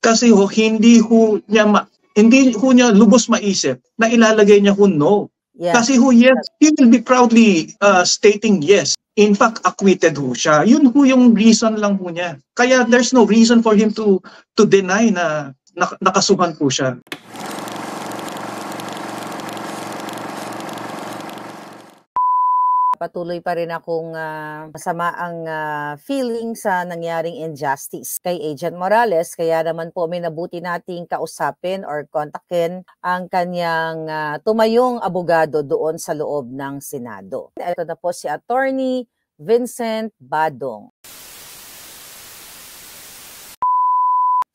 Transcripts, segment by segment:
Kasi hindi ho niya lubos maisip na ilalagay niya ho no. Yeah. Kasi yes, he will be proudly stating yes. In fact, acquitted ho siya. Yun ho yung reason lang ho niya. Kaya there's no reason for him to deny na nakasuhan po siya. Patuloy pa rin akong masama ang feeling sa nangyaring injustice kay Agent Morales. Kaya naman po may nabuti nating kausapin or kontakin ang kanyang tumayong abogado doon sa loob ng Senado. Ito na po si Attorney Vincent Badong.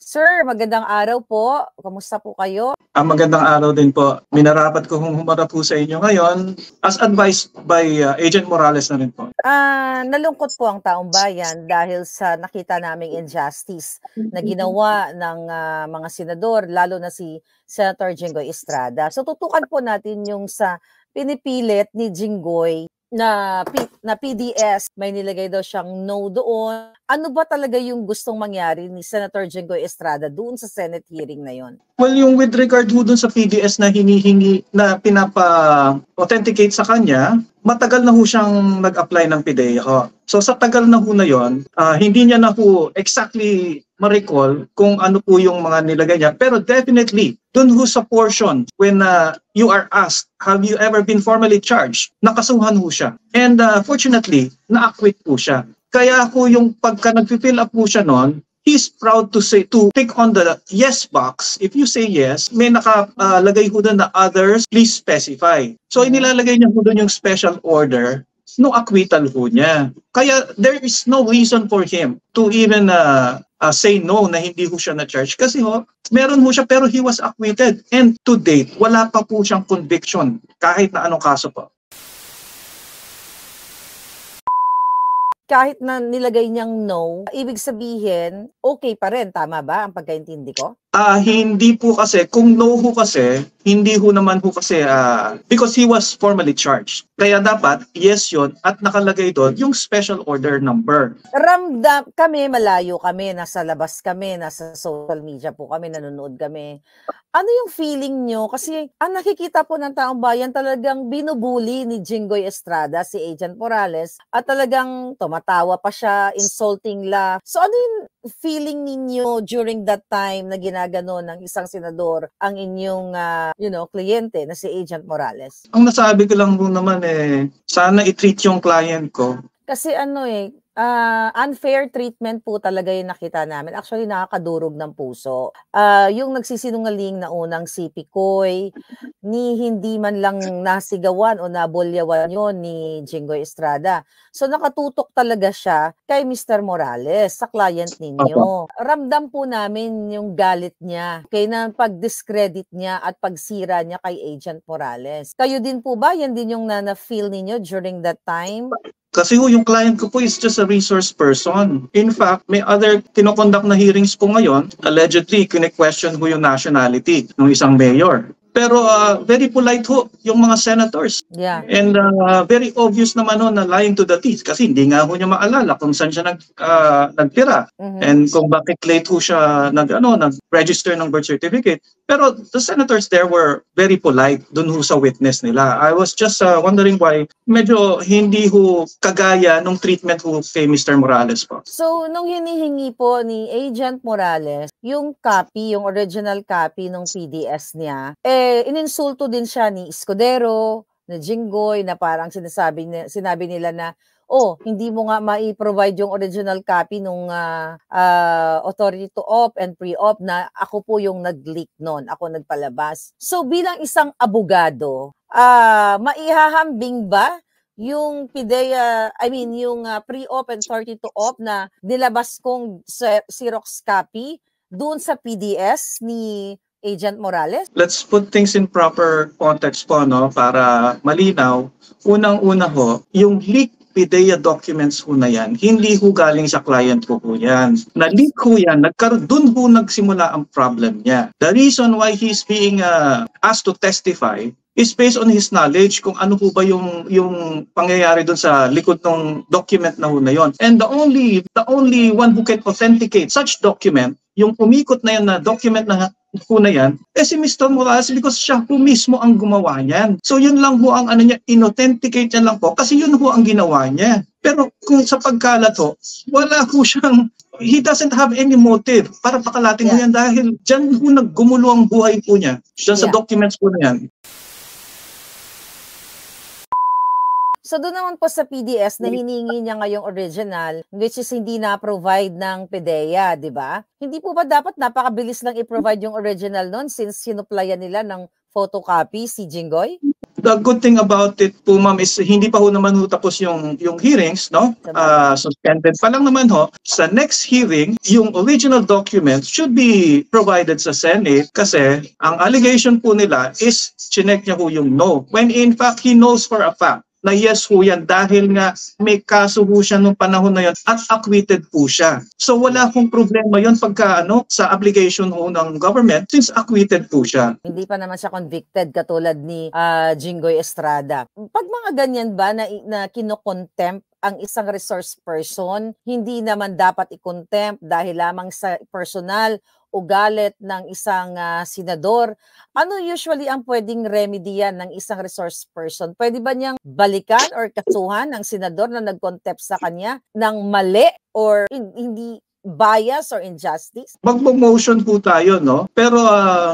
Sir, magandang araw po. Kamusta po kayo? Magandang araw din po. Minarapat ko humarap po sa inyo ngayon as advised by Agent Morales na rin po. Nalungkot po ang taong bayan dahil sa nakita naming injustice na ginawa ng mga senador, lalo na si Senator Jinggoy Estrada. So tutukan po natin yung sa pinipilit ni Jinggoy na PDS, may nilagay daw siyang no doon. Ano ba talaga yung gustong mangyari ni Senator Jinggoy Estrada doon sa Senate hearing na yon? Well, yung with regard doon sa PDS na hinihingi na pinapa-authenticate sa kanya, matagal na ho siyang nag-apply ng PIDEA. So sa tagal na ho na yon, hindi niya na ho exactly ma-recall kung ano po yung mga nilagay niya. Pero definitely, dun ho sa portion when you are asked, have you ever been formally charged? Nakasuhan ho siya. And fortunately, na-acquit po siya. Kaya ho yung pagka nag-fill up po siya noon, he's proud to take on the yes box. If you say yes, may nakalagay ho doon na others, please specify. So inilalagay niya ho doon yung special order, no acquittal ho niya. Kaya there is no reason for him to even say no na hindi ho siya na-charge. Kasi meron ho siya pero he was acquitted. And to date, wala pa po siyang conviction kahit na anong kaso po. Kahit na nilagay niyang no, ibig sabihin, okay pa rin. Tama ba ang pagkaintindi ko? Hindi po kasi. Kung no ho kasi, hindi ho naman ho kasi because he was formally charged. Kaya dapat, yes yun, at nakalagay doon yung special order number. Ramdam kami, malayo kami, nasa labas kami, nasa social media po kami, nanonood kami. Ano yung feeling nyo? Kasi ang nakikita po ng taong bayan talagang binubuli ni Jinggoy Estrada, si Agent Morales, at talagang tumatawa pa siya, insulting laugh. So ano yung feeling ninyo during that time na ginagano ng isang senador ang inyong kliyente na si Agent Morales? Ang nasabi ko lang po naman sana i-treat yung client ko. Kasi unfair treatment po talaga yung nakita namin. Actually, nakakadurog ng puso. Yung nagsisinungaling na unang si Picoy, hindi man lang nasigawan o nabulyawan yon ni Jinggoy Estrada. So nakatutok talaga siya kay Mr. Morales, sa client ninyo. Ramdam po namin yung galit niya, kaya na pag-discredit niya at pagsira niya kay Agent Morales. Kayo din po ba? Yan din yung na-feel ninyo during that time? Kasi yung client ko po is just a resource person. In fact, may other kinokonduct na hearings po ngayon, allegedly, kine-question yung nationality ng isang mayor. Pero very polite ho yung mga senators. Yeah. And very obvious naman na lying to the teeth kasi hindi nga ho niya maalala kung saan siya nagtira. And kung bakit late ho siya nag-register ng birth certificate. Pero the senators there were very polite dun ho sa witness nila. I was just wondering why medyo hindi ho kagaya nung treatment ho kay Mr. Morales po. So, nung hinihingi po ni Agent Morales, yung original copy ng PDS niya, ininsulto din siya ni Escudero, na Jinggoy, na parang sinabi nila na, hindi mo nga mai-provide yung original copy nung authority to op and pre-op na ako po yung nag-leak nun, ako nagpalabas. So bilang isang abogado, maihahambing ba yung PIDEA, yung pre-op and authority to op na nilabas kong Xerox copy doon sa PDS ni Agent Morales? Let's put things in proper context po, para malinaw. Unang-una ho, yung leak PIDEA documents ho na yan, hindi ho galing sa client ko po yan. Na-leak ho yan, doon ho nagsimula ang problem niya. The reason why he's being asked to testify is based on his knowledge kung ano po ba yung pangyayari doon sa likod ng document na yon. And the only one who can authenticate such document, yung umikot na yan na document na po na yan, si Mr. Morales because siya po mismo ang gumawa niyan. So yun lang po ang ano niya, inauthenticate niya lang po kasi yun po ang ginawa niya. Pero kung sa pagkalat ho, wala po siyang, he doesn't have any motive para pakalating mo yan dahil dyan po naggumulo ang buhay po niya. Dyan sa documents po na yan. So doon naman po sa PDS na hiningi niya ngayong original, which is hindi na-provide ng PDEA, di ba? Hindi po ba dapat napakabilis lang i-provide yung original nun since sinuplayan nila ng photocopy si Jinggoy? The good thing about it po, ma'am, is hindi pa ho naman ho tapos yung hearings, no? Suspended pa lang naman ho. Sa next hearing, yung original documents should be provided sa Senate kasi ang allegation po nila is chinek niya ho yung no. When in fact, he knows for a fact na yes ho yan dahil nga may kaso ho siya nung panahon na yun at acquitted po siya. So wala akong problema yun pagka sa application ho ng government since acquitted po siya. Hindi pa naman siya convicted katulad ni Jinggoy Estrada. Pag mga ganyan ba na kinokontempt ang isang resource person, hindi naman dapat i-contempt dahil lamang sa personal o galit ng isang senador. Ano usually ang pwedeng remedy yan ng isang resource person? Pwede ba niyang balikan or kasuhan ng senador na nag-contempt sa kanya ng mali or hindi bias or injustice? Mag-motion po tayo, no? Pero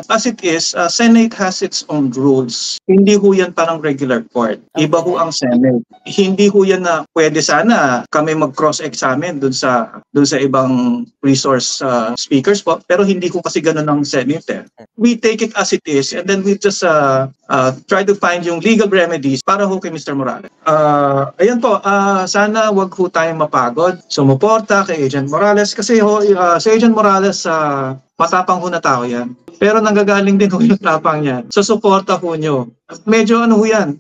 as it is, Senate has its own rules. Hindi ho yan parang regular court. Iba ho ang Senate. Hindi ho yan na pwede sana kami mag-cross-examine dun sa ibang resource speakers po. Pero hindi ko kasi ganun ang Senate. We take it as it is and then we just try to find yung legal remedies para ho kay Mr. Morales. Ayan po, sana wag ho tayong mapagod. Sumuporta kay Agent Morales kasi si Agent Morales matapang ho na tao yan. Pero nanggagaling din ho yung tapang yan. So suporta ho nyo. Medyo ho yan,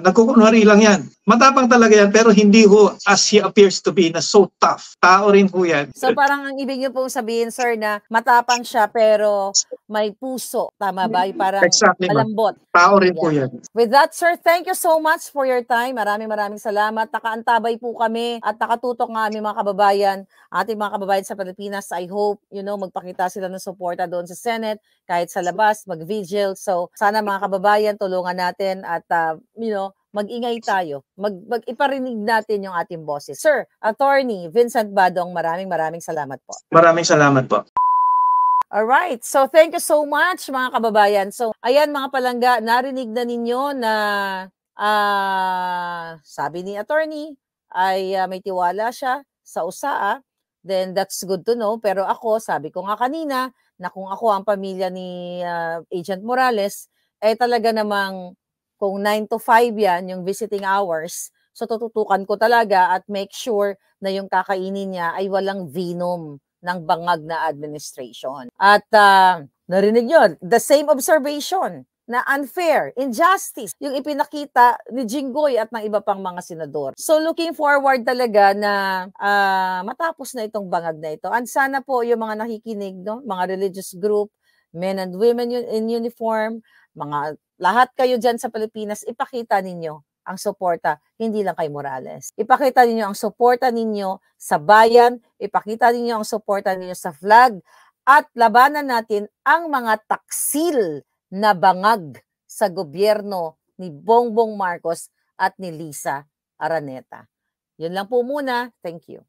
nagkukunwari lang yan. Matapang talaga yan pero hindi ho as he appears to be na so tough. Tao rin ho yan. So parang ang ibig niyo pong sabihin, sir, na matapang siya pero may puso. Tama ba? Parang exactly, malambot. Tao rin po yan. With that, sir, thank you so much for your time. Maraming salamat. Nakaantabay po kami at nakatutok nga aming mga kababayan, ating mga kababayan sa Pilipinas. I hope, magpakita sila ng suporta doon sa Senate, kahit sa labas, mag-vigil. So sana mga kababayan, tulungan natin at, mag-ingay tayo. Iparinig natin yung ating boses. Sir, Attorney Vincent Badong, maraming salamat po. Maraming salamat po. Alright, so thank you so much mga kababayan. So ayan mga palangga, narinig na ninyo na sabi ni attorney ay may tiwala siya sa USAA. Then that's good to know. Pero ako, sabi ko nga kanina na kung ako ang pamilya ni Agent Morales, talaga namang kung 9 to 5 yan, yung visiting hours, so tututukan ko talaga at make sure na yung kakainin niya ay walang venom ng bangag na administration. At narinig nyo, the same observation na unfair, injustice, yung ipinakita ni Jinggoy at ng iba pang mga senador. So looking forward talaga na matapos na itong bangag na ito. And sana po yung mga nakikinig, mga religious group, men and women in uniform, mga lahat kayo dyan sa Pilipinas, ipakita ninyo ang suporta, hindi lang kay Morales. Ipakita ninyo ang suporta ninyo sa bayan, ipakita ninyo ang suporta ninyo sa flag, at labanan natin ang mga taksil na bangag sa gobyerno ni Bongbong Marcos at ni Lisa Araneta. Yun lang po muna. Thank you.